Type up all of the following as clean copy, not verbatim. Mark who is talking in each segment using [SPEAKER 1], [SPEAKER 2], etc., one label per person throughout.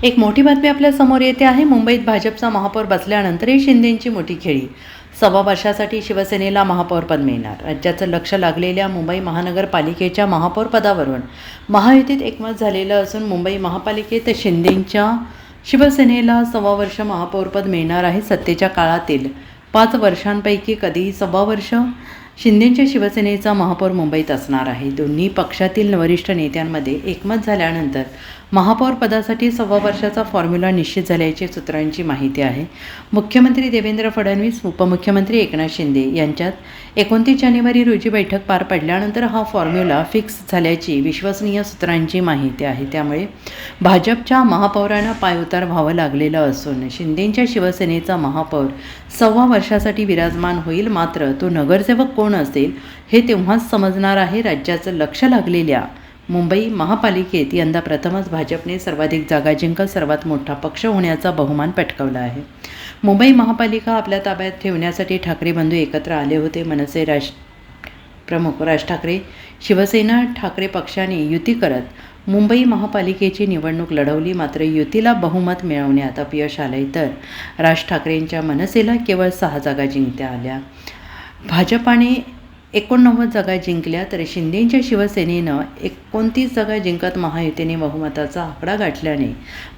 [SPEAKER 1] एक मोठी बातमी आपल्या समोर येते आहे. मुंबईत भाजपचा महापौर बसल्यानंतरही शिंदेंची मोठी खेळी. 1.25 वर्षासाठी शिवसेनेला महापौरपद मिळणार. राज्याचं लक्ष लागलेल्या मुंबई महानगरपालिकेच्या महापौरपदावरून महायुतीत एकमत झालेलं असून मुंबई महापालिकेत शिंदेंच्या शिवसेनेला 1.25 वर्ष महापौरपद मिळणार आहे. सत्तेच्या काळातील 5 वर्षांपैकी कधीही 1.25 वर्ष शिंदेंच्या शिवसेनेचा महापौर मुंबईत असणार आहे. दोन्ही पक्षातील वरिष्ठ नेत्यांमध्ये एकमत झाल्यानंतर महापौर पदासाठी 1.25 वर्षाचा फॉर्म्युला निश्चित झाल्याची सूत्रांची माहिती आहे. मुख्यमंत्री देवेंद्र फडणवीस, उपमुख्यमंत्री एकनाथ शिंदे यांच्यात 29 जानेवारी रोजी बैठक पार पडल्यानंतर हा फॉर्म्युला फिक्स झाल्याची विश्वसनीय सूत्रांची माहिती आहे. त्यामुळे भाजपच्या महापौरांना पायउतार व्हावं लागलेलं असून शिंदेंच्या शिवसेनेचा महापौर 1.25 वर्षासाठी विराजमान होईल. मात्र तो नगरसेवक कोण असेल हे तेव्हाच समजणार आहे. राज्याचं लक्ष लागलेल्या मुंबई महापालिकेत यंदा प्रथमच भाजपने सर्वाधिक जागा जिंकत सर्वात मोठा पक्ष होण्याचा बहुमान पटकावला आहे. मुंबई महापालिका आपल्या ताब्यात ठेवण्यासाठी ठाकरे बंधू एकत्र आले होते. मनसे प्रमुख राज ठाकरे, शिवसेना ठाकरे पक्षाने युती करत मुंबई महापालिकेची निवडणूक लढवली. मात्र युतीला बहुमत मिळवण्यात अपयश आले तर राज ठाकरेंच्या मनसेला केवळ 6 जागा जिंकता आल्या. भाजपाने 89 जागा जिंकल्या तर शिंदेंच्या शिवसेनेनं 29 जागा जिंकत महायुतीने बहुमताचा आकडा गाठल्याने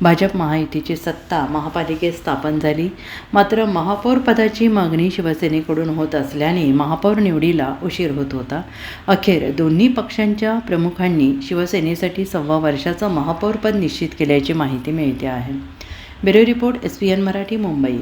[SPEAKER 1] भाजप महायुतीची सत्ता महापालिकेत स्थापन झाली. मात्र महापौर पदाची मागणी शिवसेनेकडून होत असल्याने महापौर निवडीला उशीर होत होता. अखेर दोन्ही पक्षांच्या प्रमुखांनी शिवसेनेसाठी 1.25 वर्षाचं महापौरपद निश्चित केल्याची माहिती मिळते आहे. Bureau report, SPN Marathi, Mumbai.